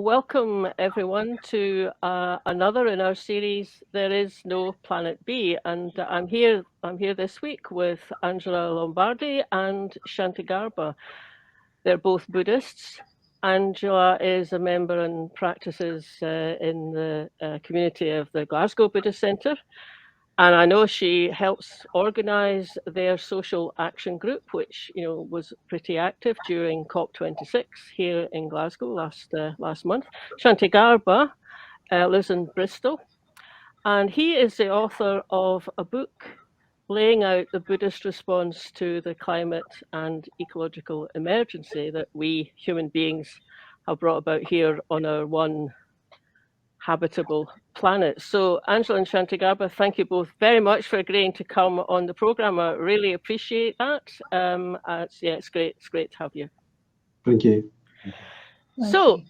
welcome everyone to another in our series, There Is No Planet B. And I'm here this week with Angela Lombardi and Shantigarbha. They're both Buddhists. Angela is a member and practices in the community of the Glasgow Buddhist Centre. And I know she helps organise their social action group, which was pretty active during COP26 here in Glasgow last month. Shantigarbha lives in Bristol, and he is the author of a book laying out the Buddhist response to the climate and ecological emergency that we human beings have brought about here on our one habitable planet. So Angela and Shantigarbha, thank you both very much for agreeing to come on the program. I really appreciate that. It's great to have you. Thank you. So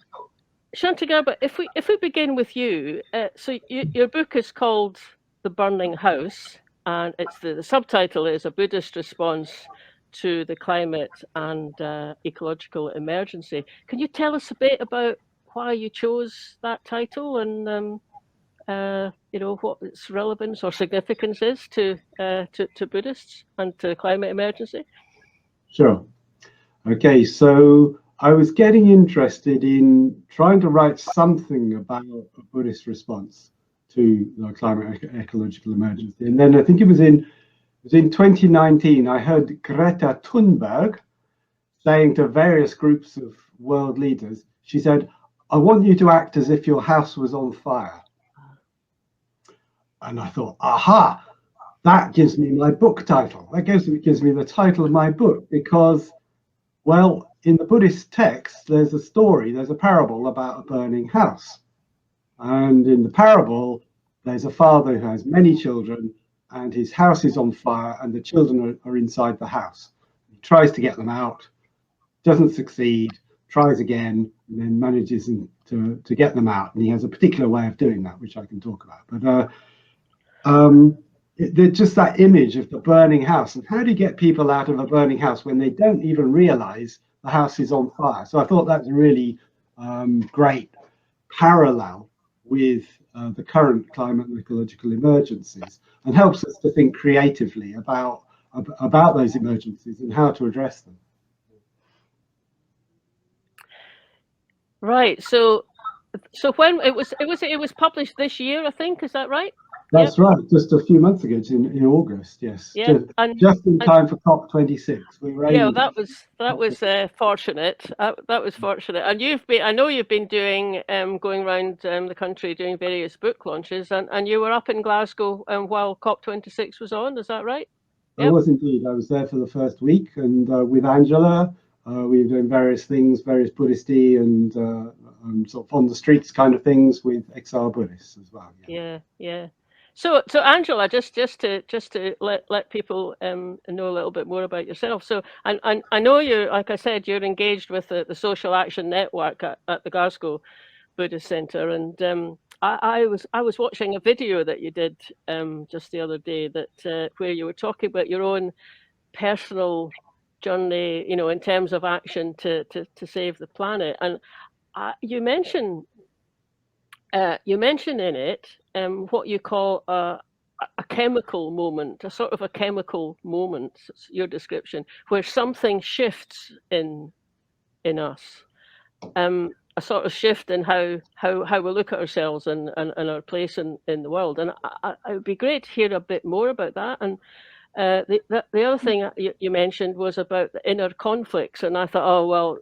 Shantigarbha, if we begin with you, so your book is called The Burning House, and it's the subtitle is A Buddhist Response to the Climate and Ecological Emergency. Can you tell us a bit about why you chose that title and what its relevance or significance is to Buddhists and to climate emergency? Sure. Okay, so I was getting interested in trying to write something about a Buddhist response to the climate ecological emergency, and then I think it was in 2019 I heard Greta Thunberg saying to various groups of world leaders, she said, "I want you to act as if your house was on fire." And I thought, aha, that gives me my book title. That gives me the title of my book because, well, in the Buddhist text, there's a parable about a burning house. And in the parable, there's a father who has many children and his house is on fire and the children are inside the house. He tries to get them out, doesn't succeed, tries again, and then manages to get them out. And he has a particular way of doing that, which I can talk about. But just that image of the burning house, and how do you get people out of a burning house when they don't even realize the house is on fire? So I thought that's a really great parallel with the current climate and ecological emergencies, and helps us to think creatively about those emergencies and how to address them. Right. So when it was published this year, I think, is that right? That's right. Just a few months ago, in August. Yes. Yeah. Just in time for COP26. That was fortunate. That was fortunate. And I know you've been doing going around the country doing various book launches, and you were up in Glasgow while COP26 was on. Is that right? I was indeed. I was there for the first week, and with Angela, we were doing various things, various Buddhisty and sort of on the streets kind of things with XR Buddhists as well. Yeah. So Angela, just to let people know a little bit more about yourself. So and I know you're, like I said, you're engaged with the social action network at the Glasgow Buddhist Centre, and I was watching a video that you did just the other day that where you were talking about your own personal journey, in terms of action to save the planet, and you mention in it what you call a chemical moment, a sort of a chemical moment, your description, where something shifts in us, a sort of shift in how we look at ourselves and our place in the world. And it would be great to hear a bit more about that. And the other thing you mentioned was about the inner conflicts, and I thought, oh well,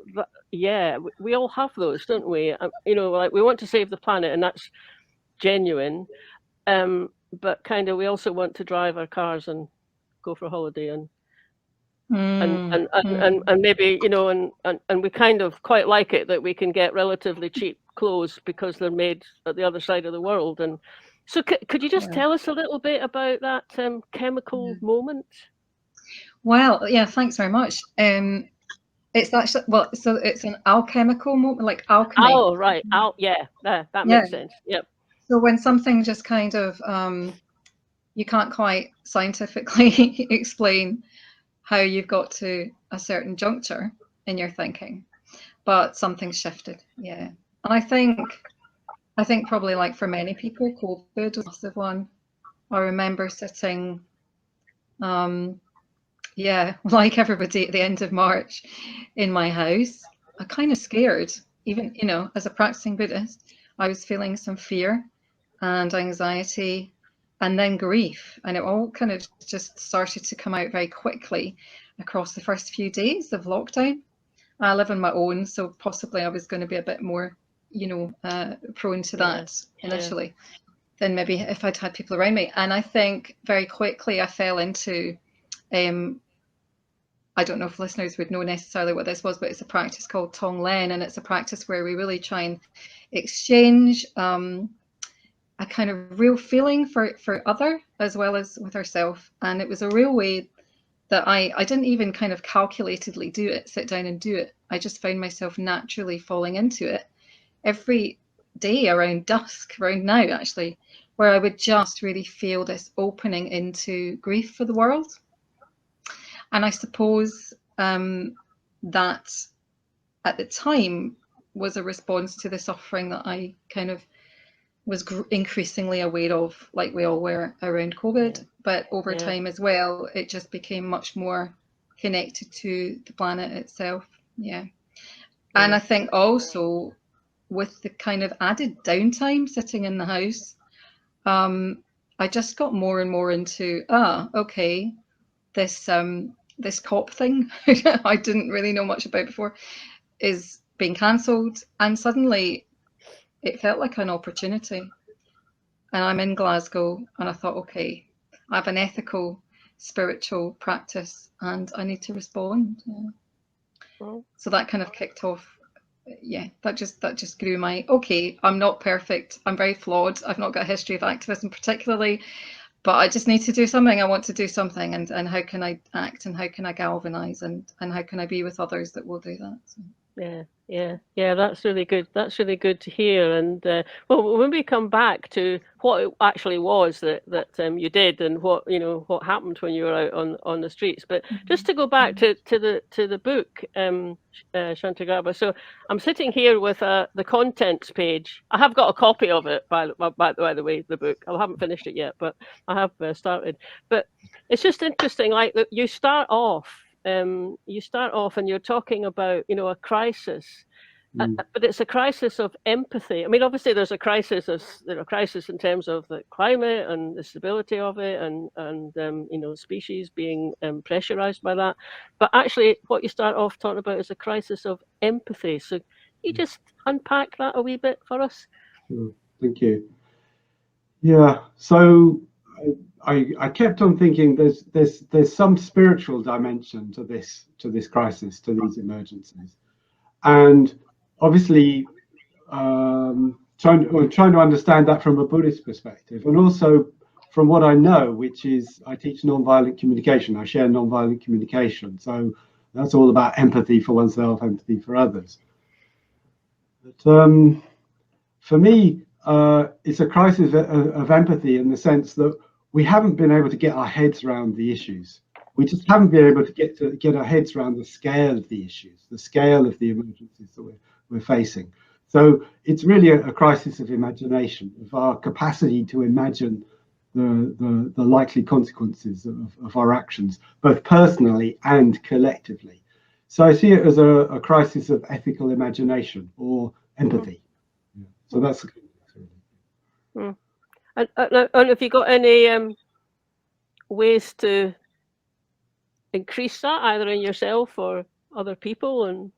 we all have those, don't we? Like we want to save the planet, and that's genuine, but kind of we also want to drive our cars and go for a holiday and maybe and we kind of quite like it that we can get relatively cheap clothes because they're made at the other side of the world. And so could you just tell us a little bit about that chemical moment? Well, yeah, thanks very much. It's actually, so it's an alchemical moment, like alchemy. Oh, right. That makes sense. Yep. So when something just kind of, you can't quite scientifically explain how you've got to a certain juncture in your thinking, but something's shifted. Yeah. And I think probably like for many people, COVID was a massive one. I remember sitting, yeah, like everybody at the end of March in my house, I'm kind of scared. Even, you know, as a practicing Buddhist, I was feeling some fear and anxiety and then grief. And it all kind of just started to come out very quickly across the first few days of lockdown. I live on my own, so possibly I was going to be a bit more, you know, prone to that initially than maybe if I'd had people around me. And I think very quickly I fell into, I don't know if listeners would know necessarily what this was, but it's a practice called Tonglen, and it's a practice where we really try and exchange a kind of real feeling for other as well as with ourselves. And it was a real way that I didn't even kind of calculatedly do it, sit down and do it. I just found myself naturally falling into it every day around dusk, around now actually, where I would just really feel this opening into grief for the world. And I suppose that at the time was a response to the suffering that I kind of was increasingly aware of, like we all were around COVID. But over time as well, it just became much more connected to the planet itself. And I think also with the kind of added downtime sitting in the house, I just got more and more into, okay, this COP thing I didn't really know much about before is being cancelled, and suddenly it felt like an opportunity. And I'm in Glasgow, and I thought, okay, I have an ethical, spiritual practice, and I need to respond. So that kind of kicked off. That just grew my, okay, I'm not perfect, I'm very flawed, I've not got a history of activism particularly, but I just need to do something. I want to do something, and how can I act, and how can I galvanize, and how can I be with others that will do that? So. Yeah, that's really good. That's really good to hear. And well, when we come back to what it actually was that you did, and what what happened when you were out on the streets, but just to go back to the book, Shantigarbha. So I'm sitting here with the contents page. I have got a copy of it, by the way, the book. I haven't finished it yet, but I have started. But it's just interesting, like you start off. And you're talking about a crisis, but it's a crisis of empathy. I mean, obviously there's a crisis in terms of the climate and the stability of it, and species being pressurized by that. But actually, what you start off talking about is a crisis of empathy. So you just unpack that a wee bit for us. Thank you. Yeah. So I kept on thinking there's some spiritual dimension to this crisis, to these emergencies, and obviously trying to understand that from a Buddhist perspective, and also from what I know, which is I teach nonviolent communication. I share nonviolent communication, so that's all about empathy for oneself, empathy for others. But for me, it's a crisis of empathy in the sense that we haven't been able to get our heads around the issues. We just haven't been able to get our heads around the scale of the issues, the scale of the emergencies that we're facing. So it's really a crisis of imagination, of our capacity to imagine the likely consequences of our actions, both personally and collectively. So I see it as a crisis of ethical imagination or empathy. So that's. And have you got any ways to increase that, either in yourself or other people? And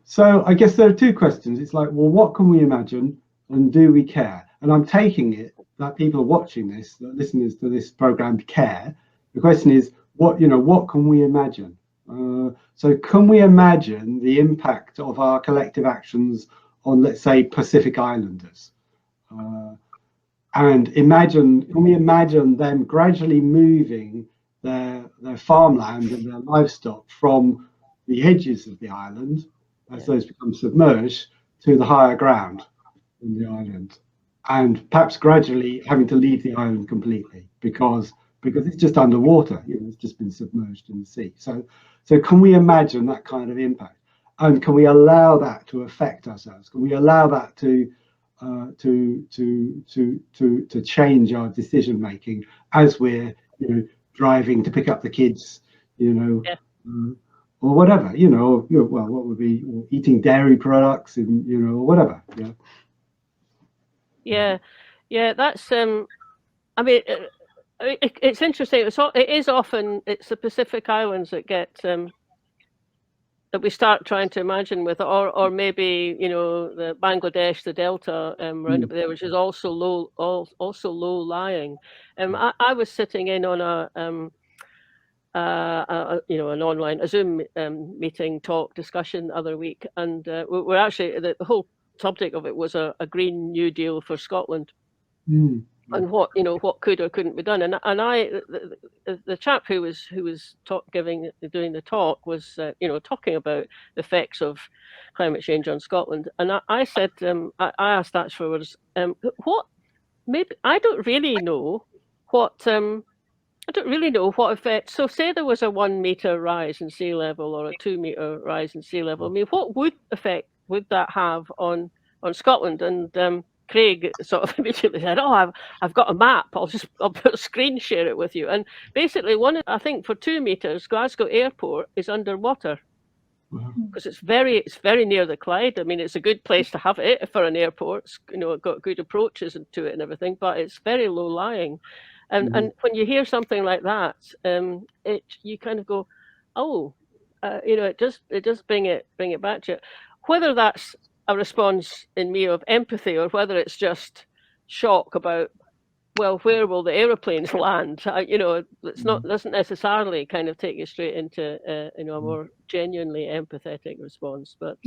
so I guess there are two questions. It's like, well, what can we imagine, and do we care? And I'm taking it that people watching this, that listeners to this program, care. The question is, what can we imagine? So can we imagine the impact of our collective actions on, let's say, Pacific Islanders? And can we imagine them gradually moving their farmland and their livestock from the edges of the island, as those become submerged, to the higher ground in the island, and perhaps gradually having to leave the island completely because it's just underwater, it's just been submerged in the sea. So can we imagine that kind of impact? And can we allow that to affect ourselves? Can we allow that to change our decision making as we're, driving to pick up the kids, or whatever, well, what would be eating dairy products and or whatever. Yeah. That's I mean, it's interesting. It's the Pacific Islands that get that we start trying to imagine with, or maybe the Bangladesh, the Delta round up there, which is also low lying. I was sitting in on an online Zoom meeting, talk, discussion the other week, and we're actually the whole subject of it was a Green New Deal for Scotland. And what could or couldn't be done, and the chap who was doing the talk was talking about the effects of climate change on Scotland, and I said I asked afterwards, what maybe I don't really know what effect. So say there was a 1 meter rise in sea level or a 2 meter rise in sea level. I mean, what effect would that have on Scotland? And Craig sort of immediately said, "Oh, I've got a map. I'll put a screen share it with you." And basically, I think for 2 meters, Glasgow Airport is underwater because it's very near the Clyde. I mean, it's a good place to have it for an airport. It's, it got good approaches to it and everything, but it's very low lying. And when you hear something like that, you kind of go, "Oh, it does bring it back to you." Whether that's a response in me of empathy or whether it's just shock about, well, where will the aeroplanes land? It's not doesn't necessarily kind of take you straight into a more genuinely empathetic response. But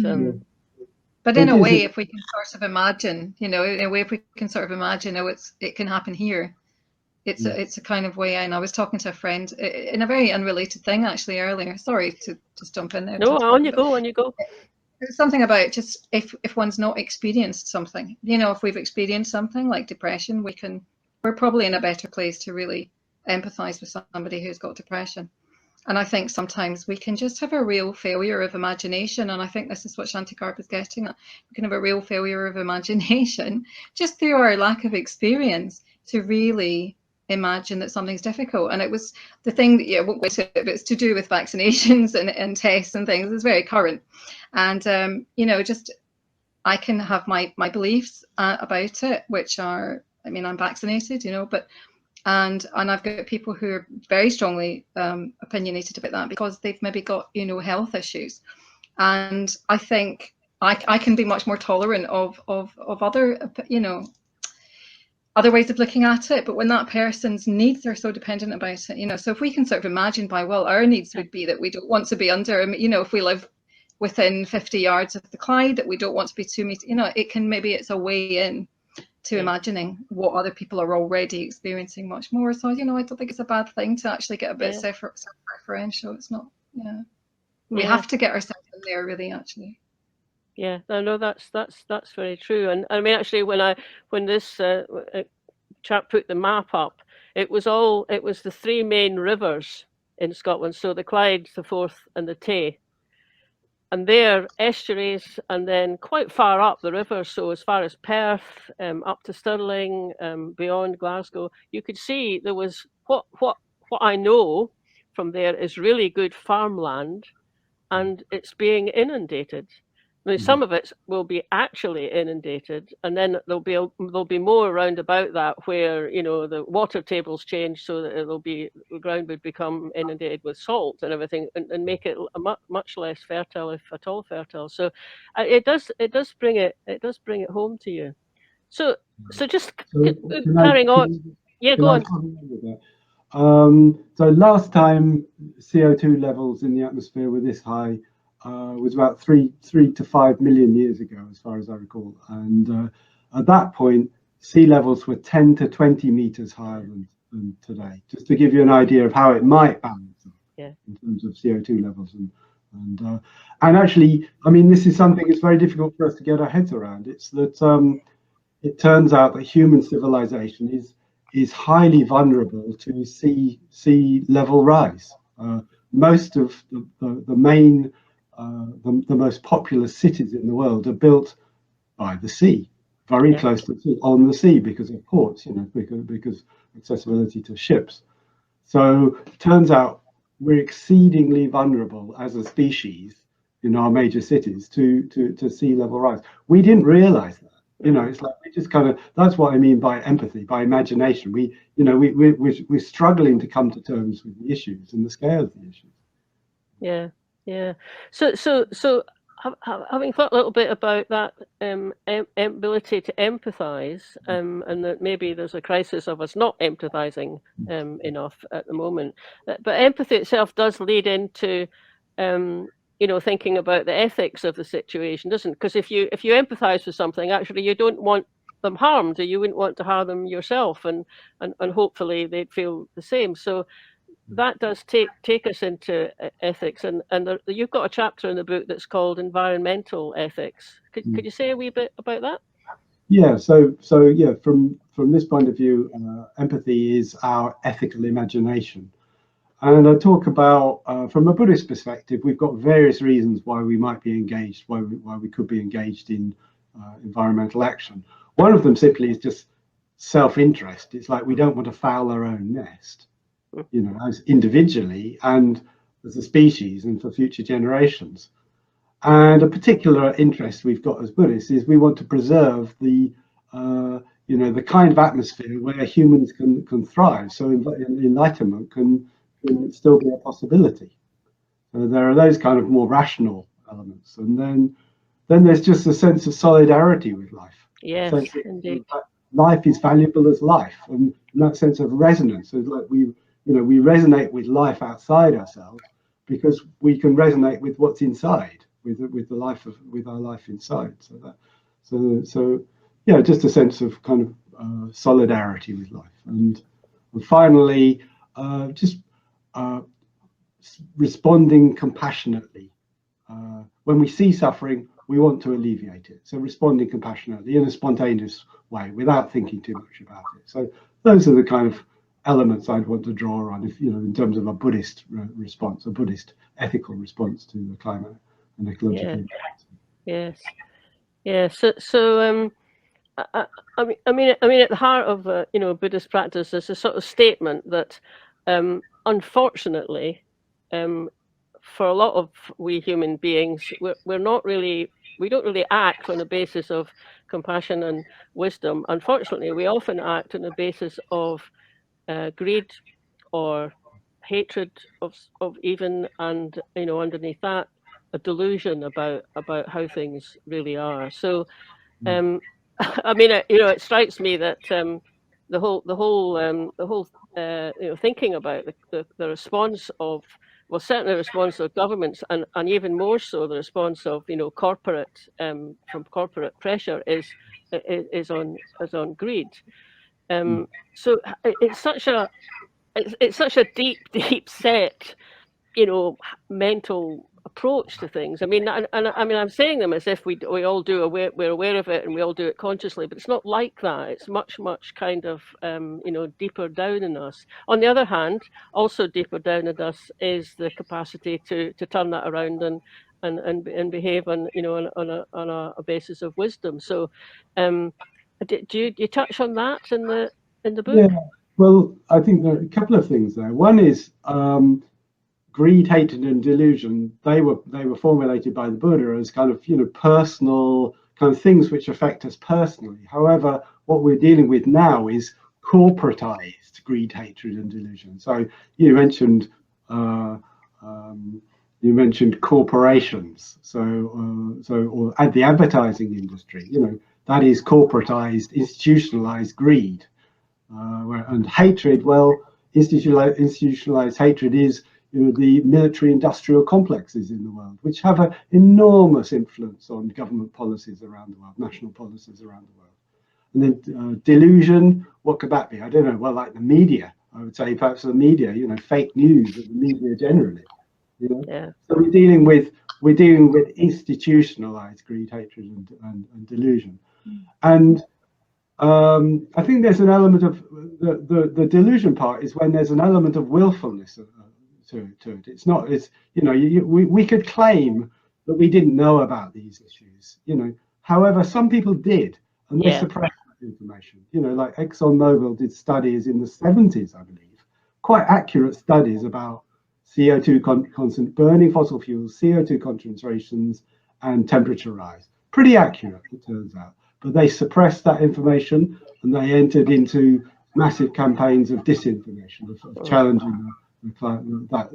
but in a way, if we can sort of imagine, it can happen here. It's a kind of way in. I was talking to a friend in a very unrelated thing actually earlier. Sorry to just jump in there. No, on you go. There's something about just if one's not experienced something, if we've experienced something like depression, we're probably in a better place to really empathize with somebody who's got depression. And I think sometimes we can just have a real failure of imagination. And I think this is what Shantigarbha is getting at. We can have a real failure of imagination just through our lack of experience to really imagine that something's difficult. And it was the thing that, it's to do with vaccinations and tests and things. It's very current. And, just I can have my beliefs about it, which are, I'm vaccinated, and I've got people who are very strongly opinionated about that because they've maybe got, health issues. And I think I can be much more tolerant of other, other ways of looking at it. But when that person's needs are so dependent about it, so if we can sort of imagine our needs would be that we don't want to be under, if we live within 50 yards of the Clyde, that we don't want to be 2 meters, it's a way in to imagining what other people are already experiencing much more. So, I don't think it's a bad thing to actually get a bit self-referential. It's not, we have to get ourselves in there really, actually. Yeah, no, that's very true. And actually, when this chap put the map up, it was the 3 main rivers in Scotland. So the Clyde, the Forth, and the Tay. And they're estuaries, and then quite far up the river, so as far as Perth, up to Stirling, beyond Glasgow, you could see there was what I know from there is really good farmland, and it's being inundated. Some of it will be actually inundated, and then there'll be more around about that where the water tables change, so that the ground would become inundated with salt and everything, and make it much less fertile, if at all fertile. So it does bring it home to you. So just carrying on. Yeah, go on. So last time CO2 levels in the atmosphere were this high was about 3 to 5 million years ago, as far as I recall. And at that point, sea levels were 10 to 20 meters higher than today, just to give you an idea of how it might balance in terms of CO2 levels. And actually, this is something that's very difficult for us to get our heads around. It's that it turns out that human civilization is highly vulnerable to sea level rise. Most of the main the most populous cities in the world are built by the sea, very close to the sea, on the sea, because of ports, because accessibility to ships. So it turns out we're exceedingly vulnerable as a species in our major cities to sea level rise. We didn't realize that. It's like we just kind of, that's what I mean by empathy, by imagination. We're struggling to come to terms with the issues and the scale of the issues. Yeah. So having thought a little bit about that ability to empathise, and that maybe there's a crisis of us not empathising enough at the moment, but empathy itself does lead into thinking about the ethics of the situation, doesn't it? Because if you empathise with something, actually you don't want them harmed, or you wouldn't want to harm them yourself, and hopefully they'd feel the same. So that does take us into ethics, and you've got a chapter in the book that's called environmental ethics. Could you say a wee bit about that? Yeah. So yeah, from this point of view, empathy is our ethical imagination. And I talk about, from a Buddhist perspective, we've got various reasons why we might be engaged, why we could be engaged in environmental action. One of them simply is just self-interest. It's like we don't want to foul our own nest, as individually and as a species and for future generations. And a particular interest we've got as Buddhists is we want to preserve the kind of atmosphere where humans can thrive. So enlightenment can still be a possibility. So there are those kind of more rational elements, and then there's just a sense of solidarity with life. Yes, indeed. Life is valuable as life, and that sense of resonance. So like we resonate with life outside ourselves because we can resonate with what's inside, with our life inside. So yeah, just a sense of kind of solidarity with life, and finally, just responding compassionately. When we see suffering, we want to alleviate it. So responding compassionately in a spontaneous way without thinking too much about it. So those are the kind of elements I'd want to draw on, in terms of a Buddhist response, a Buddhist ethical response to the climate and ecological impact. Yes. So I mean, at the heart of Buddhist practice, there's a sort of statement that, unfortunately, for a lot of we human beings, we don't really act on the basis of compassion and wisdom. Unfortunately, we often act on the basis of greed or hatred of even, and underneath that, a delusion about how things really are. So I mean, it strikes me that the whole thinking about the response of, well, certainly the response of governments, and even more so the response of corporate from corporate pressure is on greed. So it's such a deep set mental approach to things. I mean, and I mean, I'm saying them as if we all do, we're aware of it and we all do it consciously, but it's not like that. It's much kind of deeper down in us. On the other hand, also deeper down in us is the capacity to turn that around and behave on a basis of wisdom. So do you touch on that in the book? Yeah, well, I think there are a couple of things there. One is greed, hatred, and delusion. They were formulated by the Buddha as kind of personal kind of things which affect us personally. However, what we're dealing with now is corporatized greed, hatred, and delusion. So you mentioned corporations. Or at the advertising industry, that is corporatized, institutionalized greed. And hatred, well, institutionalized hatred is the military-industrial complexes in the world, which have an enormous influence on government policies around the world, national policies around the world. And then delusion, what could that be? I don't know. Well, like the media, I would say perhaps the media, fake news of the media generally. Yeah. So we're dealing with institutionalized greed, hatred, and delusion. And I think there's an element of the delusion part is when there's an element of willfulness to it. It's not. We could claim that we didn't know about these issues. However, some people did, and they Yeah. suppressed that information. Like ExxonMobil did studies in the 70s, I believe, quite accurate studies about CO2 constant burning fossil fuels, CO2 concentrations, and temperature rise. Pretty accurate, it turns out. But they suppressed that information, and they entered into massive campaigns of disinformation, of challenging that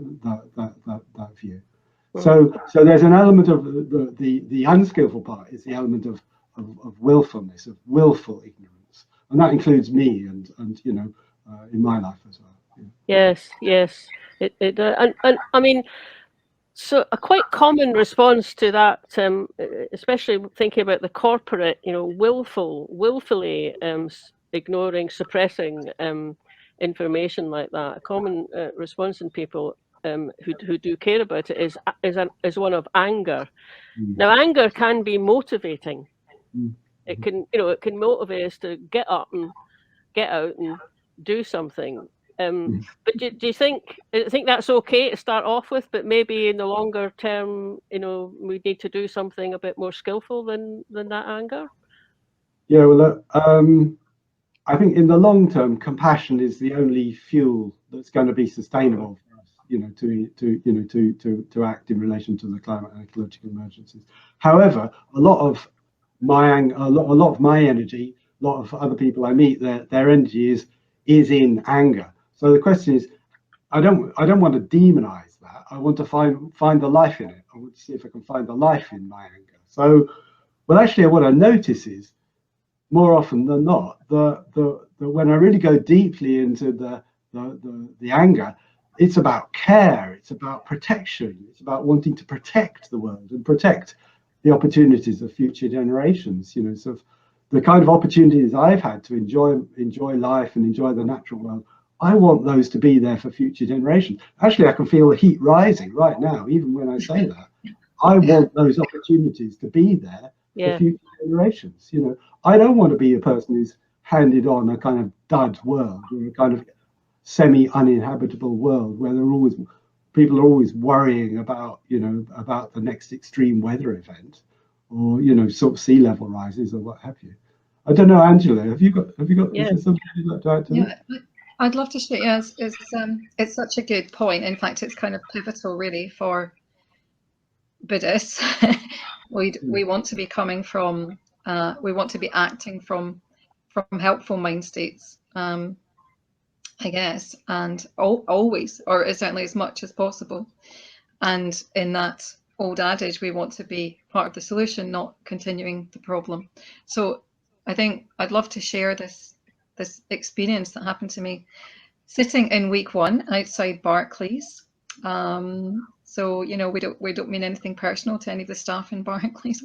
view. So there's an element of the unskillful part is the element of willfulness, of willful ignorance, and that includes me and in my life as well. Yes, and I mean, so a quite common response to that, especially thinking about the corporate, willfully ignoring, suppressing information like that. A common response in people who do care about it is one of anger. Now, anger can be motivating. It can motivate us to get up and get out and do something. But do you think that's okay to start off with, but maybe in the longer term, we need to do something a bit more skillful than that anger? Yeah, well, I think in the long term, compassion is the only fuel that's going to be sustainable for us, to act in relation to the climate and ecological emergencies. However, a lot of my energy, a lot of other people I meet, their energy is in anger. So the question is, I don't want to demonize that. I want to find the life in it. I want to see if I can find the life in my anger. So, well, actually, what I notice is, more often than not, the when I really go deeply into the anger, it's about care, it's about protection, it's about wanting to protect the world and protect the opportunities of future generations. So the kind of opportunities I've had to enjoy life and enjoy the natural world, I want those to be there for future generations. Actually, I can feel the heat rising right now, even when I say that. I want those opportunities to be there for future generations. I don't want to be a person who's handed on a kind of dud world, or a kind of semi-uninhabitable world where people are always worrying about about the next extreme weather event, or sort of sea level rises or what have you. I don't know, Angela, have you got is there something you'd like to add to that? I'd love to share. Yes, it's such a good point. In fact, it's kind of pivotal, really, for Buddhists. we want to be coming from, we want to be acting from helpful mind states, I guess, and always, or certainly as much as possible. And in that old adage, we want to be part of the solution, not continuing the problem. So I think I'd love to share this experience that happened to me sitting in week 1 outside Barclays. So we don't mean anything personal to any of the staff in Barclays.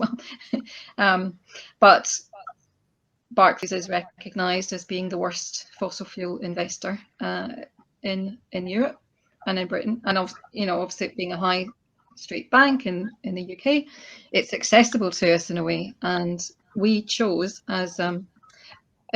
But Barclays is recognised as being the worst fossil fuel investor in Europe and in Britain, and obviously being a high street bank in the UK, it's accessible to us in a way, and we chose as a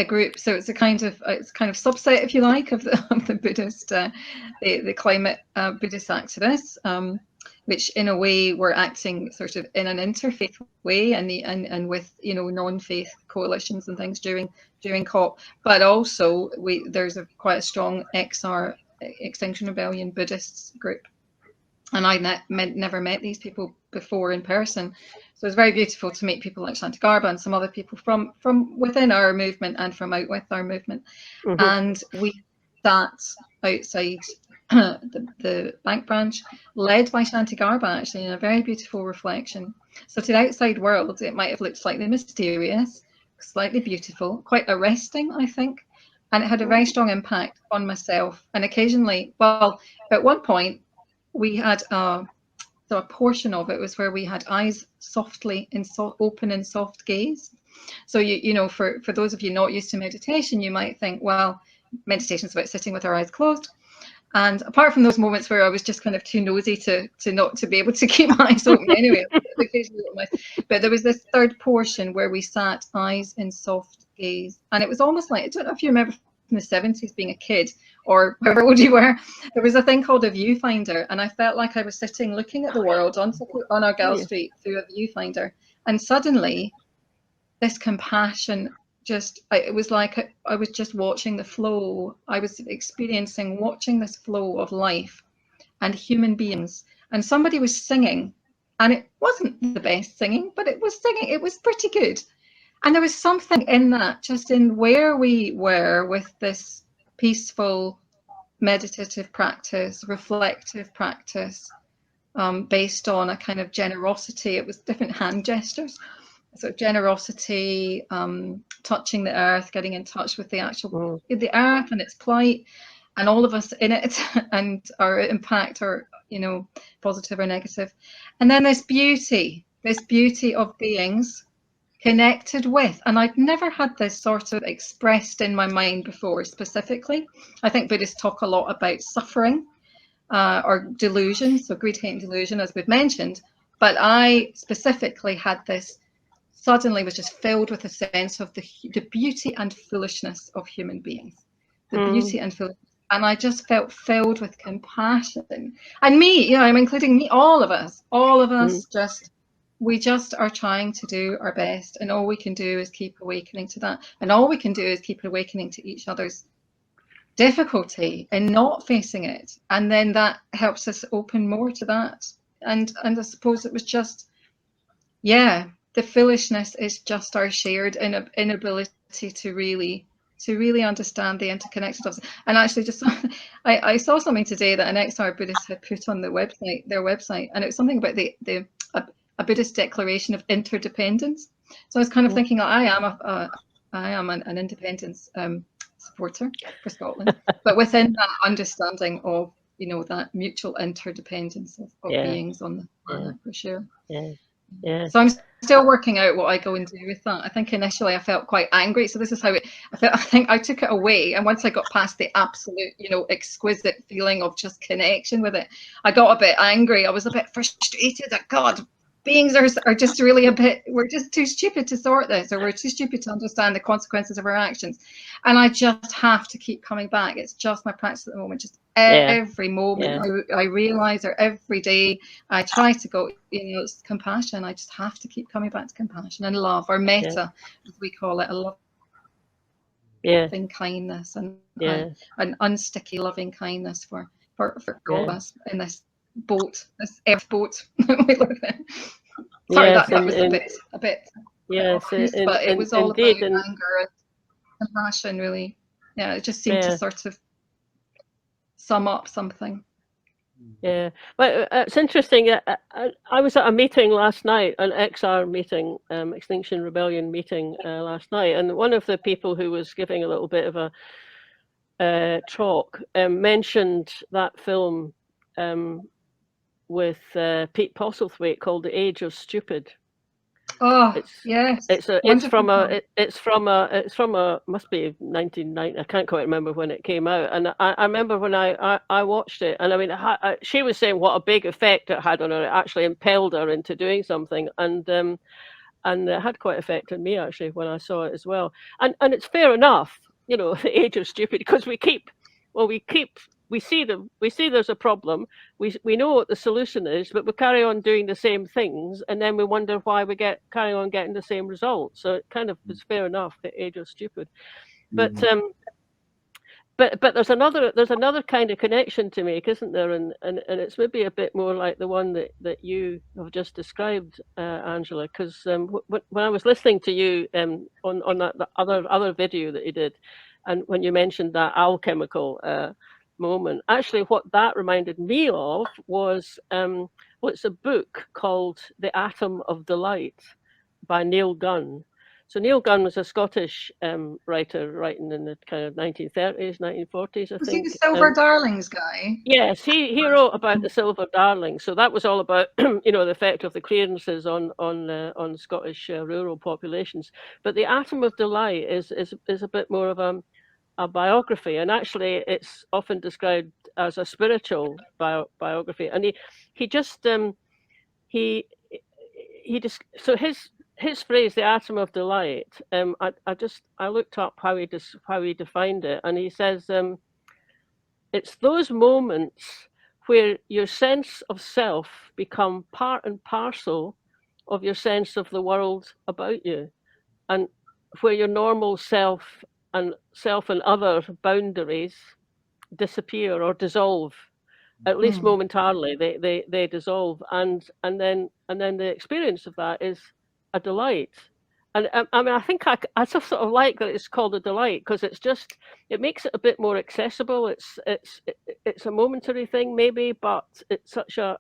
group. So it's kind of subset, if you like, of the Buddhist, the climate Buddhist activists, which in a way were acting sort of in an interfaith way, and with non-faith coalitions and things during COP, but also there's quite a strong Extinction Rebellion Buddhists group, and I never met these people before in person. So it's very beautiful to meet people like Shantigarbha and some other people from within our movement and from out with our movement. And we sat outside the bank branch, led by Shantigarbha, actually, in a very beautiful reflection. So to the outside world, it might have looked slightly mysterious, slightly beautiful, quite arresting, I think. And it had a very strong impact on myself. And occasionally, well, at one point, we had a portion of it was where we had eyes softly open in soft gaze. So for those of you not used to meditation, you might think, well, meditation is about sitting with our eyes closed. And apart from those moments where I was just kind of too nosy to not to be able to keep my eyes open anyway, but there was this third portion where we sat eyes in soft gaze, and it was almost like, I don't know if you remember from the 70s being a kid, or however old you were, there was a thing called a viewfinder, and I felt like I was sitting looking at the world on Argyle Street through a viewfinder, and suddenly this compassion it was like I was just watching the flow. I was watching this flow of life and human beings, and somebody was singing, and it wasn't the best singing, but it was singing. It was pretty good. And there was something in that, just in where we were with this peaceful, meditative practice, reflective practice, based on a kind of generosity. It was different hand gestures. So generosity, touching the earth, getting in touch with the actual the earth and its plight, and all of us in it, and our impact, or positive or negative. And then this beauty of beings connected with, and I'd never had this sort of expressed in my mind before specifically. I think Buddhists talk a lot about suffering or delusion, so greed, hate, and delusion, as we've mentioned, but I specifically had this, suddenly was just filled with a sense of the beauty and foolishness of human beings, the beauty and foolishness. And I just felt filled with compassion. And me, I'm including me, all of us, we just are trying to do our best. And all we can do is keep awakening to that. And all we can do is keep awakening to each other's difficulty and not facing it. And then that helps us open more to that. And I suppose it was just, the foolishness is just our shared inability to really understand the interconnected of. And actually, just I saw something today that an XR Buddhist had put on their website, and it was something about a Buddhist declaration of interdependence. So I was kind of thinking, I am an independence supporter for Scotland, but within that understanding of that mutual interdependence of beings on the planet, for sure. Yeah. So I'm still working out what I go and do with that. I think initially I felt quite angry. So this is how I felt. I think I took it away. And once I got past the absolute, exquisite feeling of just connection with it, I got a bit angry. I was a bit frustrated that, God, beings are just really we're just too stupid to sort this, or we're too stupid to understand the consequences of our actions. And I just have to keep coming back. It's just my practice at the moment, just every moment I realize, or every day I try to go, it's compassion. I just have to keep coming back to compassion and love, or metta, as we call it, a loving kindness, and an unsticky loving kindness for all of us in this boat, this earth boat. Sorry, that was a bit but it was all about anger and compassion, really. It just seemed to sort of sum up something. Well, it's interesting. I was at a meeting last night, an XR meeting, Extinction Rebellion meeting last night, and one of the people who was giving a little bit of a talk mentioned that film with Pete Postlethwaite called The Age of Stupid. It's from a must be 1990. I can't quite remember when it came out, and I remember when I watched it, and I mean, she was saying what a big effect it had on her. It actually impelled her into doing something, and it had quite an effect on me actually when I saw it as well. And it's fair enough, The Age of Stupid, because we see there's a problem. We know what the solution is, but we carry on doing the same things, and then we wonder why we carry on getting the same results. So it kind of is fair enough, The Age of Stupid. But there's another kind of connection to make, isn't there? And it's maybe a bit more like the one that you have just described, Angela. Because when I was listening to you on that the other video that you did, and when you mentioned that alchemical moment, actually what that reminded me of was it's a book called The Atom of Delight by Neil Gunn. So Neil Gunn was a Scottish writer writing in the kind of 1930s, 1940s, I think. Was he the Silver Darlings guy? Yes, he wrote about the Silver Darlings. So that was all about the effect of the clearances on Scottish rural populations. But The Atom of Delight is a bit more of a biography, and actually it's often described as a spiritual biography. And so his phrase, the atom of delight, I looked up how he defined it, and he says it's those moments where your sense of self become part and parcel of your sense of the world about you, and where your normal self and other boundaries disappear or dissolve, at least momentarily. They dissolve, and then the experience of that is a delight. And I mean, I think I just sort of like that it's called a delight, because it makes it a bit more accessible. It's a momentary thing maybe, but it's such a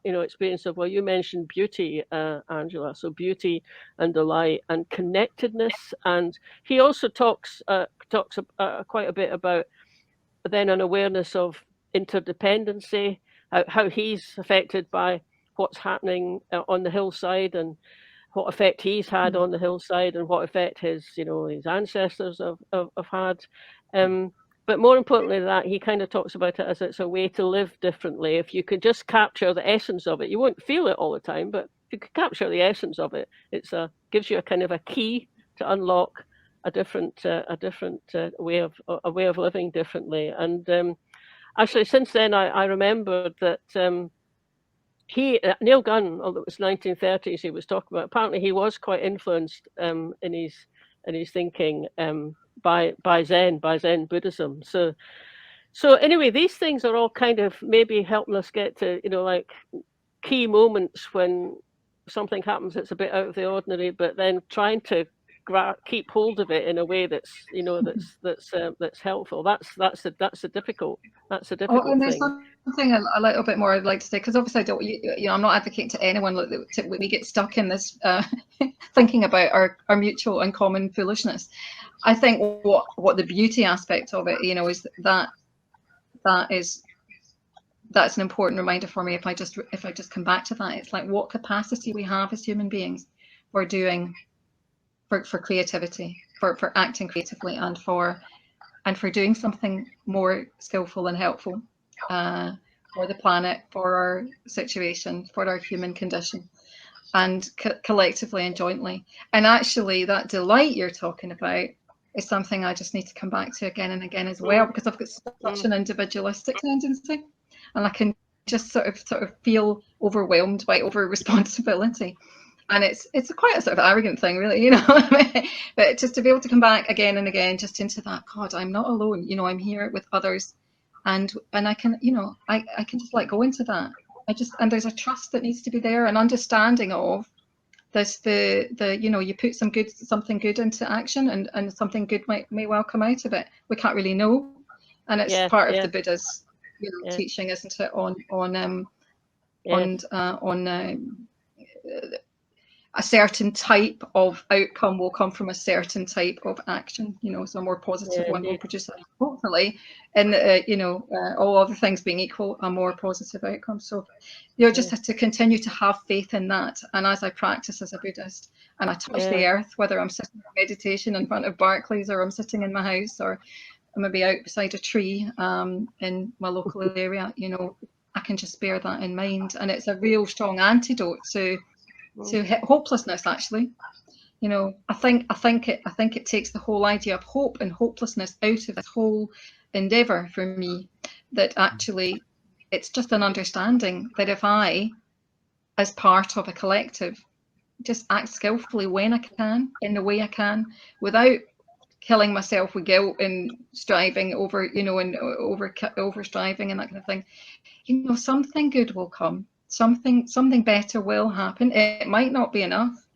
experience of, well, you mentioned beauty, Angela, so beauty and delight and connectedness. And he also talks quite a bit about then an awareness of interdependency, how he's affected by what's happening on the hillside, and what effect he's had on the hillside, and what effect his ancestors have had. But more importantly than that, he kind of talks about it as it's a way to live differently. If you could just capture the essence of it, you won't feel it all the time, but if you could capture the essence of it, gives you a kind of a key to unlock a different way of living differently. And actually, since then, I remembered that Neil Gunn, although it was 1930s, he was talking about. Apparently, he was quite influenced in his thinking by Zen Buddhism. So anyway, these things are all kind of maybe helping us get to like key moments when something happens that's a bit out of the ordinary, but then trying to keep hold of it in a way that's that's helpful. That's a difficult and there's thing. something a little bit more I'd like to say, because obviously I don't, I'm not advocating to anyone that we get stuck in this thinking about our mutual and common foolishness. I think what the beauty aspect of it, is that's an important reminder for me. If I just come back to that, it's like what capacity we have as human beings for doing, for creativity, for acting creatively, and for doing something more skillful and helpful for the planet, for our situation, for our human condition, and collectively and jointly. And actually, that delight you're talking about is something I just need to come back to again and again as well, because I've got such an individualistic tendency, and I can just sort of feel overwhelmed by over responsibility. And it's quite a sort of arrogant thing, really, but just to be able to come back again and again just into that, God, I'm not alone, I'm here with others, and I can, I can just go into that. And there's a trust that needs to be there, an understanding of this, you put something good into action, and something good may well come out of it. We can't really know, and it's part of the Buddha's teaching, isn't it, on a certain type of outcome will come from a certain type of action, so a more positive one will produce, hopefully, and all other things being equal, a more positive outcome. So just have to continue to have faith in that. And as I practice as a Buddhist, and I touch the earth, whether I'm sitting in meditation in front of Barclays, or I'm sitting in my house, or I'm maybe out beside a tree in my local area, I can just bear that in mind. And it's a real strong antidote to hopelessness, actually. I think it takes the whole idea of hope and hopelessness out of this whole endeavor for me, that actually it's just an understanding that if I, as part of a collective, just act skillfully when I can, in the way I can, without killing myself with guilt and striving over, and over striving and that kind of thing, something good will come. Something better will happen. It might not be enough.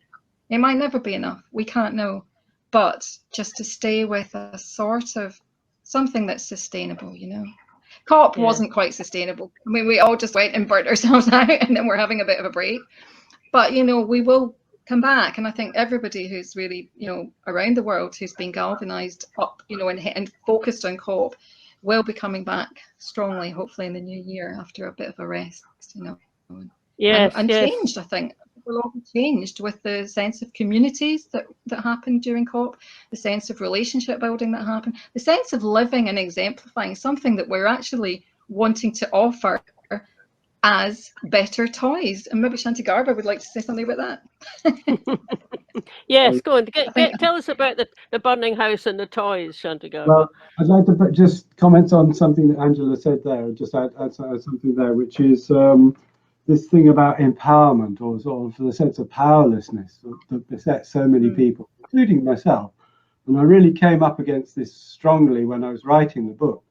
It might never be enough. We can't know. But just to stay with a sort of something that's sustainable, COP wasn't quite sustainable. I mean, we all just went and burnt ourselves out, and then we're having a bit of a break. But, we will come back. And I think everybody who's really, around the world, who's been galvanized up, and focused on COP, will be coming back strongly, hopefully in the new year, after a bit of a rest, and changed. I think we'll all be changed with the sense of communities that happened during COP, the sense of relationship building that happened, the sense of living and exemplifying something that we're actually wanting to offer as better toys. And maybe Shantigarbha would like to say something about that. Yes, go on. Tell us about the burning house and the toys, Shantigarbha. Well, I'd like to just comment on something that Angela said there, just add something there, which is this thing about empowerment, or sort of the sense of powerlessness that besets so many people, including myself. And I really came up against this strongly when I was writing the book.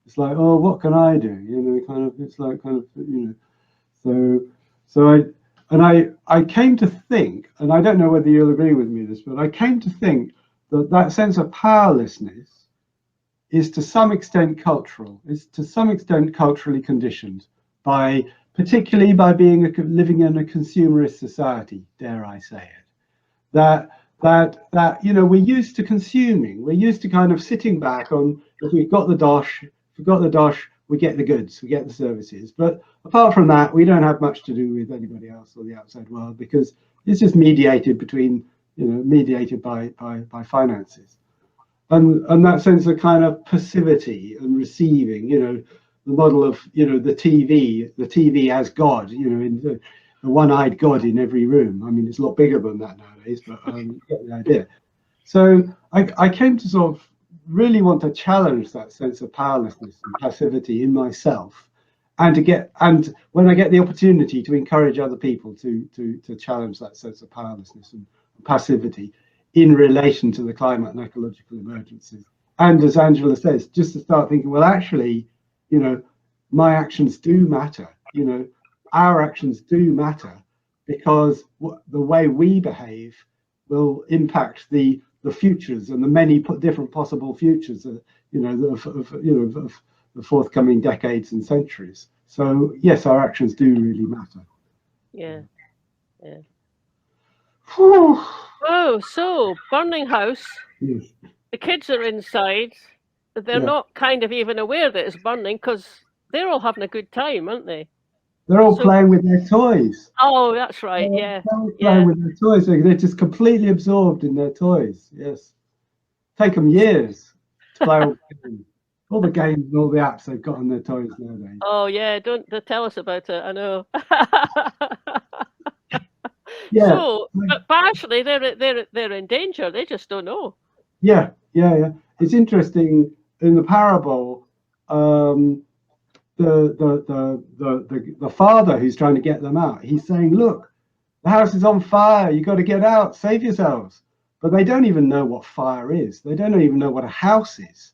It's like, oh, what can I do? You know, kind of. It's like kind of, you know. So I came to think, and I don't know whether you'll agree with me this, but I came to think that sense of powerlessness is to some extent cultural. Is to some extent culturally conditioned by, particularly by living in a consumerist society. Dare I say it? That you know, we're used to consuming. We're used to kind of sitting back on, if we've got the dosh, we get the goods, we get the services. But apart from that, we don't have much to do with anybody else or the outside world, because it's just mediated by finances. And that sense of kind of passivity and receiving, you know, the model of, you know, the TV as God, you know, in the one-eyed God in every room. I mean, it's a lot bigger than that nowadays, but you get the idea. So I came to sort of really want to challenge that sense of powerlessness and passivity in myself, and when I get the opportunity to encourage other people to challenge that sense of powerlessness and passivity in relation to the climate and ecological emergencies. And as Angela says, just to start thinking, well, actually, you know, my actions do matter. You know, our actions do matter, because the way we behave will impact the futures and the many different possible futures, you know, of the forthcoming decades and centuries. So yes, our actions do really matter. Yeah, yeah. Whew. Oh, so burning house. Yes. The kids are inside. They're not kind of even aware that it's burning, because they're all having a good time, aren't they? They're all playing with their toys. Oh, that's right. They're playing with their toys. They're just completely absorbed in their toys. Yes. Take them years to play all the games and all the apps they've got on their toys nowadays. Oh yeah, don't tell us about it. I know. Yeah. So, but actually, they're in danger. They just don't know. Yeah. It's interesting in the parable. The father who's trying to get them out, he's saying, "Look, the house is on fire. You got to get out. Save yourselves." But they don't even know what fire is. They don't even know what a house is.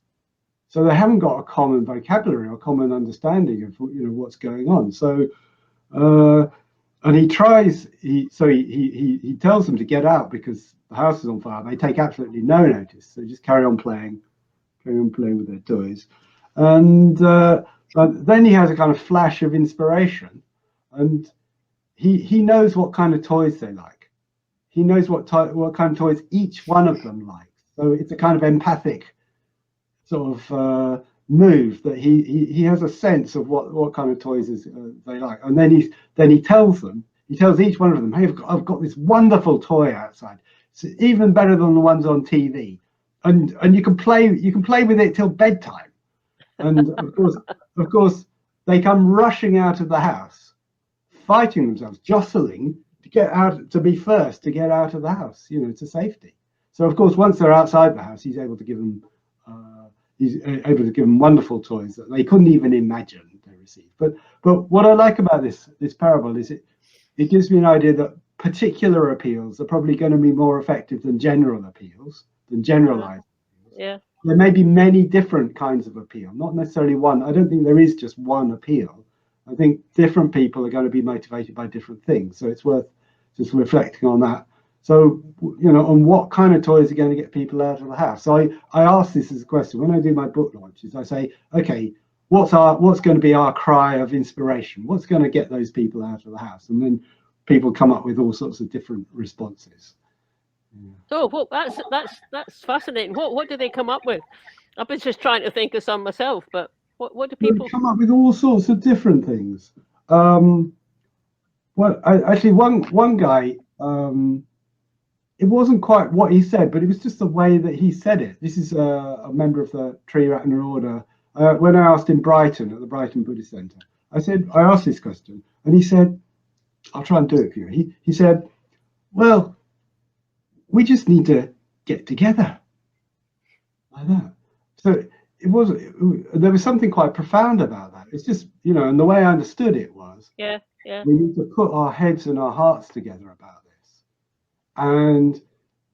So they haven't got a common vocabulary or common understanding of, you know, what's going on. So, and he tries. He tells them to get out because the house is on fire. They take absolutely no notice. They just carry on playing with their toys. And but then he has a kind of flash of inspiration, and he knows what kind of toys they like. He knows what kind of toys each one of them likes. So it's a kind of empathic sort of move that he has a sense of what kind of toys they like. And then he tells each one of them, "Hey, I've got this wonderful toy outside. It's even better than the ones on TV, and you can play with it till bedtime." And of course, they come rushing out of the house, fighting themselves, jostling to get out, to be first to get out of the house, you know, to safety. So of course, once they're outside the house, he's able to give them wonderful toys that they couldn't even imagine they received. But what I like about this parable is it gives me an idea that particular appeals are probably going to be more effective than general appeals, than generalized appeals. Yeah. There may be many different kinds of appeal, not necessarily one. I don't think there is just one appeal. I think different people are going to be motivated by different things. So it's worth just reflecting on that. So, you know, on what kind of toys are going to get people out of the house. So I ask this as a question when I do my book launches. I say, okay, what's going to be our cry of inspiration? What's going to get those people out of the house? And then people come up with all sorts of different responses. Oh, well, that's fascinating. What do they come up with? I was just trying to think of some myself, but what do people come up with? All sorts of different things. Well, actually, one guy, it wasn't quite what he said, but it was just the way that he said it. This is a member of the Triratna Order. When I asked in Brighton at the Brighton Buddhist Centre, I asked this question, and he said, I'll try and do it for you. He said, well, we just need to get together. Like that. So there was something quite profound about that. It's just, and the way I understood it was, we need to put our heads and our hearts together about this and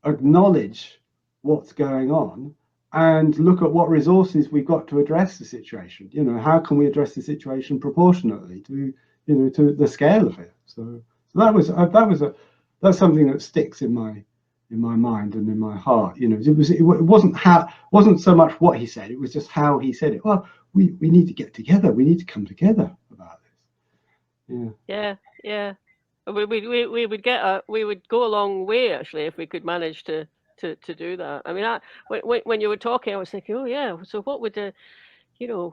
acknowledge what's going on and look at what resources we've got to address the situation. How can we address the situation proportionately to the scale of it? So that's something that sticks in my mind and in my heart. It wasn't so much what he said, it was just how he said it. Well, we need to get together, we need to come together about this. Yeah. We would go a long way, actually, if we could manage to do that. I mean, when you were talking, I was thinking, oh yeah, so what would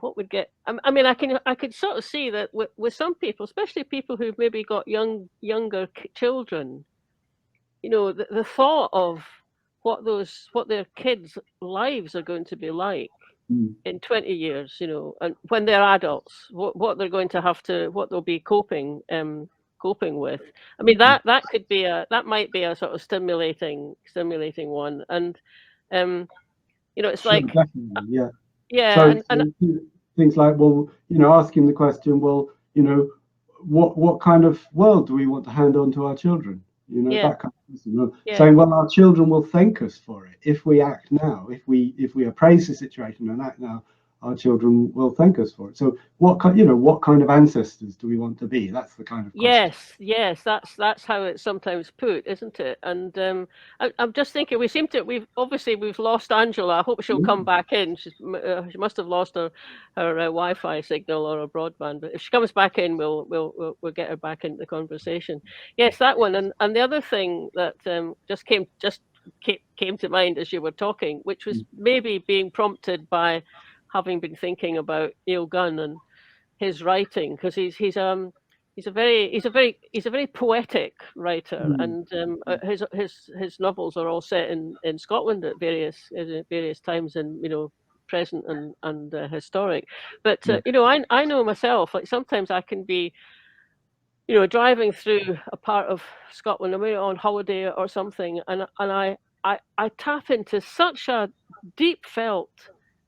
what would get? I mean, I could sort of see that with some people, especially people who've maybe got younger children, the thought of what their kids' lives are going to be like in 20 years, and when they're adults, what they're going to what they'll be coping with. I mean, that might be a sort of stimulating one, and it's sure, like definitely, yeah, so and things like, well, asking the question, well, what kind of world do we want to hand on to our children? That kind of thing. Saying, well, our children will thank us for it if we act now, if we appraise the situation and act now, our children will thank us for it. So what kind of ancestors do we want to be? That's the kind of question. Yes, that's how it's sometimes put, isn't it? And I'm just thinking, we've lost Angela. I hope she'll come back in. She must have lost her Wi-Fi signal or her broadband, but if she comes back in, we'll get her back into the conversation. Yes, that one, and the other thing that just came to mind as you were talking, which was maybe being prompted by having been thinking about Neil Gunn and his writing, because he's a very poetic writer, and his novels are all set in Scotland at various times, and present and historic. But I know myself, like sometimes I can be driving through a part of Scotland, I mean on holiday or something, and I tap into such a deep felt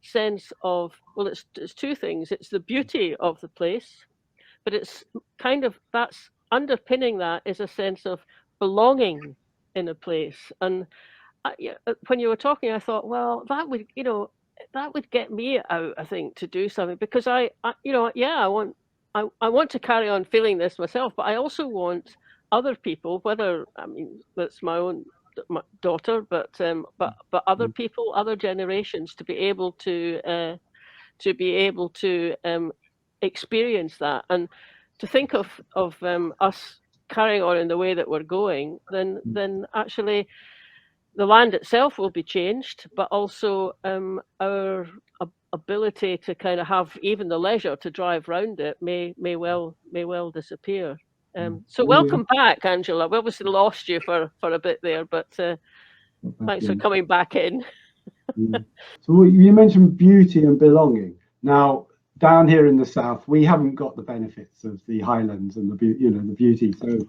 sense of, well, it's two things. It's the beauty of the place, but it's kind of, that's underpinning that is a sense of belonging in a place. And when you were talking, I thought, well, that would get me out, I think, to do something, because I want to carry on feeling this myself, but I also want other people, whether, I mean, that's my daughter, but other people, other generations, to be able to experience that, and to think of us carrying on in the way that we're going, then actually the land itself will be changed, but also our ability to kind of have even the leisure to drive round it may well disappear. So welcome back, Angela. We obviously lost you for a bit there, but thanks for coming back in. So you mentioned beauty and belonging. Now, down here in the south, we haven't got the benefits of the highlands and the beauty. So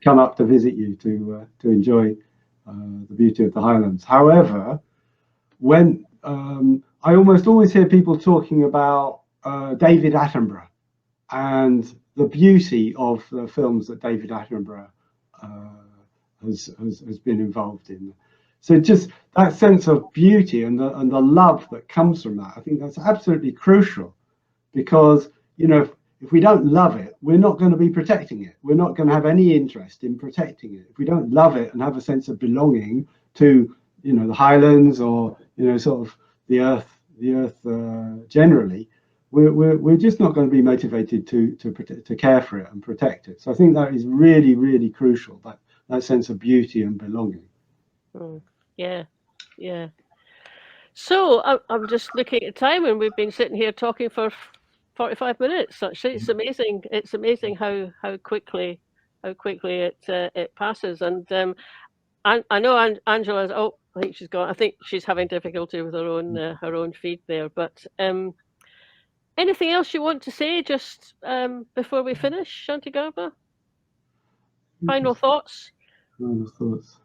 come up to visit you to enjoy the beauty of the highlands. However, when I almost always hear people talking about David Attenborough and the beauty of the films that David Attenborough has been involved in. So just that sense of beauty and the love that comes from that, I think that's absolutely crucial, because if we don't love it, we're not going to be protecting it. We're not going to have any interest in protecting it. If we don't love it and have a sense of belonging to the highlands or sort of the earth generally, we're just not going to be motivated to care for it and protect it. So I think that is really, really crucial, that sense of beauty and belonging. Yeah. So I'm just looking at time, and we've been sitting here talking for 45 minutes. Actually, it's amazing. It's amazing how quickly it passes. And I know Angela's. Oh, I think she's gone. I think she's having difficulty with her own feed there. But Anything else you want to say just before we finish, Shantigarbha? Final thoughts? Final thoughts.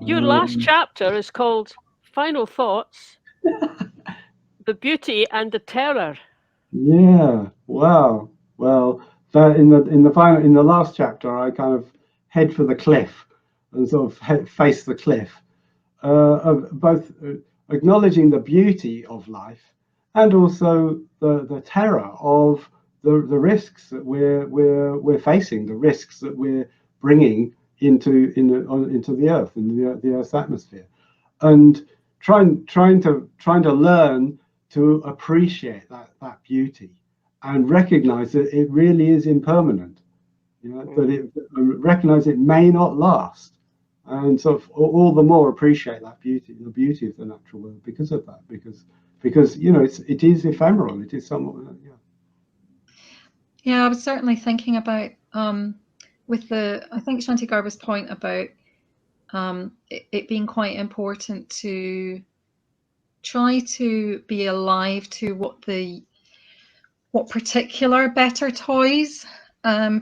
Your last chapter is called Final Thoughts, The Beauty and the Terror. Yeah. Wow. Well, in the last chapter, I kind of head for the cliff and sort of face the cliff, of both acknowledging the beauty of life and also the terror of the risks that we're facing, the risks that we're bringing into the earth, into the earth's atmosphere, and trying to learn to appreciate that beauty and recognize that it really is impermanent, that it recognize it may not last, and sort of all the more appreciate that beauty, the beauty of the natural world because of that, because it is ephemeral, it is somewhat, Yeah, I was certainly thinking about I think Shantigarbha's point about it being quite important to try to be alive to what particular better toys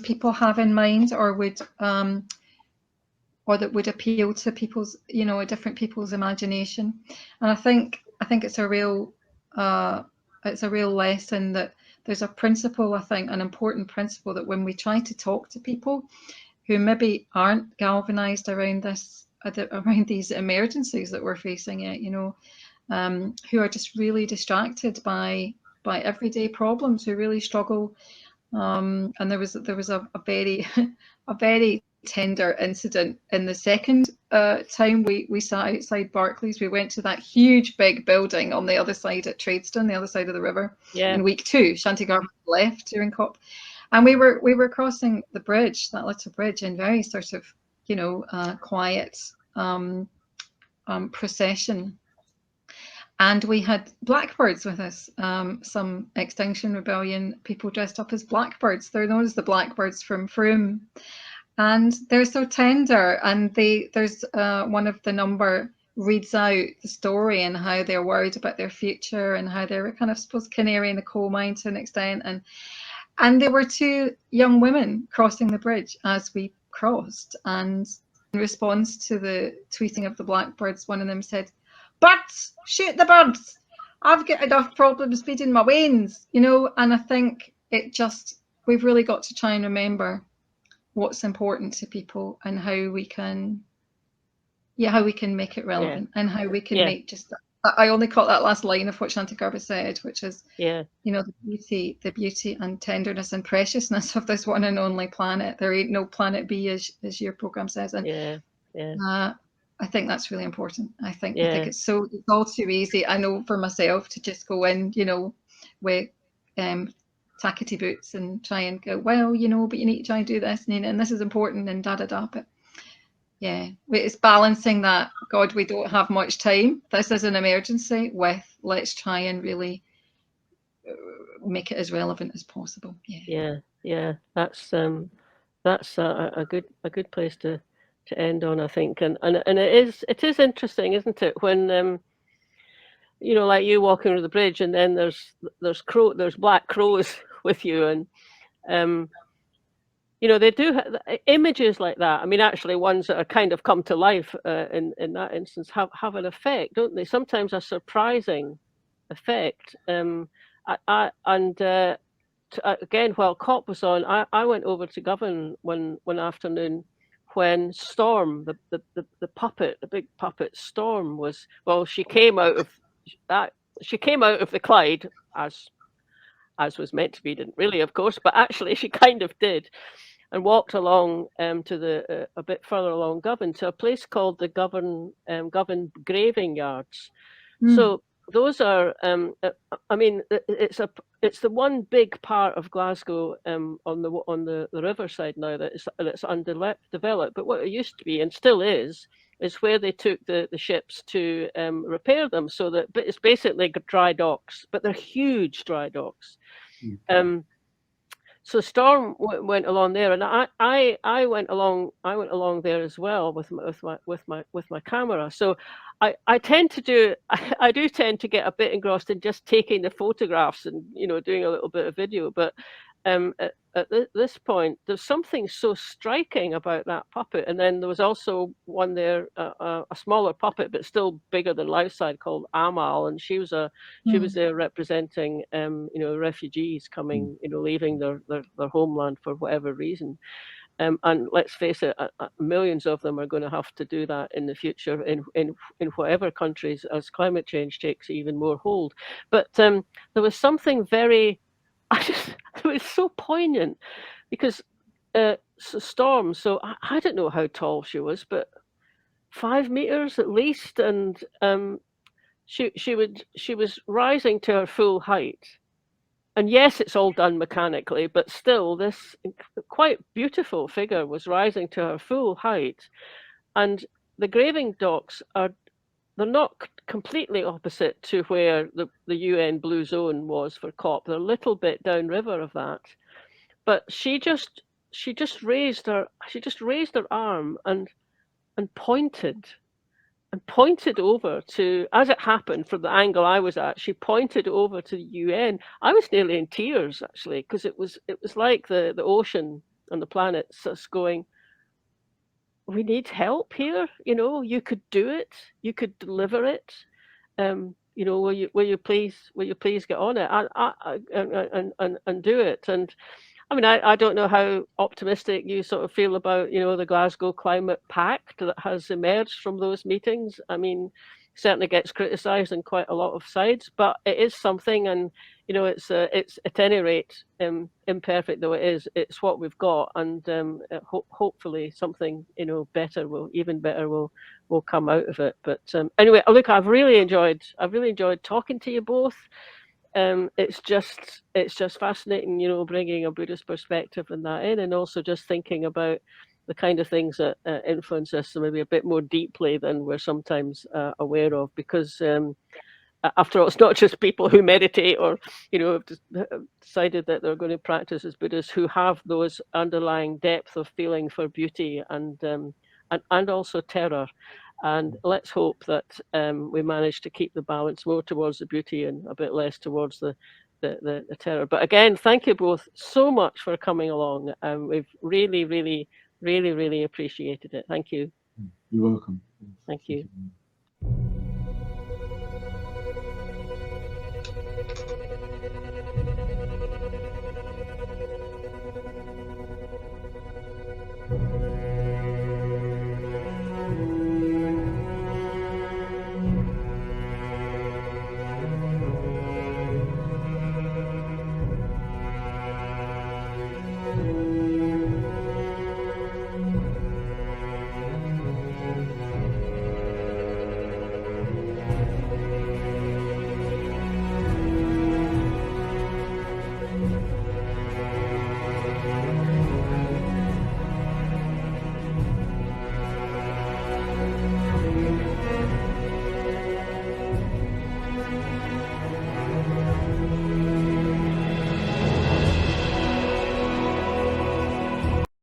people have in mind, or that would appeal to people's, different people's imagination. And I think it's a real lesson that there's a principle, I think, an important principle, that when we try to talk to people who maybe aren't galvanized around these emergencies that we're facing yet, who are just really distracted by everyday problems, who really struggle. And there was a very a very tender incident in the second time we sat outside Barclays. We went to that huge big building on the other side at Tradeston, the other side of the river. Yeah. In week 2, Shantigarbha left during COP, and we were crossing the bridge, that little bridge, in very sort of quiet procession. And we had blackbirds with us, some Extinction Rebellion people dressed up as blackbirds. They're known as the blackbirds from Frome. And they're so tender. And there's one of the number reads out the story and how they're worried about their future and how they're kind of, suppose, canary in the coal mine to an extent. And there were 2 young women crossing the bridge as we crossed. And in response to the tweeting of the blackbirds, one of them said, "Birds, shoot the birds. I've got enough problems feeding my wains," And I think we've really got to try and remember what's important to people and how we can make it relevant, and how we can make just. I only caught that last line of what Shantigarbha said, which is, the beauty and tenderness and preciousness of this one and only planet. There ain't no planet B, as your program says, and I think that's really important. I think it's all too easy, I know, for myself to just go in, with tackety boots and try and go, well, but you need to try and do this, and this is important, and da-da-da. But it's balancing that, God, we don't have much time, this is an emergency, with let's try and really make it as relevant as possible. That's a good place to end on, I think. And it is interesting, isn't it, when like you walking over the bridge, and then there's black crows with you, and they do images like that. I mean, actually, ones that are kind of come to life in that instance have an effect, don't they? Sometimes a surprising effect. Again, while COP was on, I went over to Govan one afternoon when Storm, the puppet, the big puppet Storm, was, well, she came out of the Clyde as was meant to be. Didn't really, of course, but actually she kind of did, and walked along to a bit further along Govan to a place called the Govan Graving Yards. So those are, I mean, it's the one big part of Glasgow on the riverside now that's undeveloped. But what it used to be, and still is where they took the ships to repair them. So that, but it's basically dry docks, but they're huge dry docks. So Storm went along there, and I went along there as well with my camera. So I tend to do, I do tend to get a bit engrossed in just taking the photographs and, you know, doing a little bit of video. But at this point, there's something so striking about that puppet. And then there was also one there, a smaller puppet, but still bigger than life size, called Amal, and she was there representing, you know, refugees coming, you know, leaving their homeland for whatever reason. And let's face it, millions of them are going to have to do that in the future in whatever countries, as climate change takes even more hold. But there was something very, it was so poignant, because Storm, so I don't know how tall she was, but 5 meters at least, and she was rising to her full height. And yes, it's all done mechanically, but still, this quite beautiful figure was rising to her full height. And the graving docks they're not completely opposite to where the UN Blue Zone was for COP. They're a little bit downriver of that. But she just raised her arm and pointed. And pointed over to, as it happened from the angle I was at, she pointed over to the UN. I was nearly in tears, actually, because it was like the ocean and the planets just going, we need help here. You know, you could do it. You could deliver it. You know, will you please get on it and do it? And I mean, I don't know how optimistic you sort of feel about, you know, the Glasgow Climate Pact that has emerged from those meetings. I mean, certainly gets criticised on quite a lot of sides, but it is something, and you know, it's at any rate, imperfect though it is, it's what we've got, and hopefully something, you know, even better will come out of it. But anyway, look, I've really enjoyed talking to you both. It's just fascinating, you know, bringing a Buddhist perspective in that in, and also just thinking about the kind of things that influence us maybe a bit more deeply than we're sometimes aware of. Because after all, it's not just people who meditate or, you know, have decided that they're going to practice as Buddhists who have those underlying depth of feeling for beauty and also terror. And let's hope that we manage to keep the balance more towards the beauty and a bit less towards the terror. But again, thank you both so much for coming along. We've really, really, really, really appreciated it. Thank you. You're welcome. Thank you.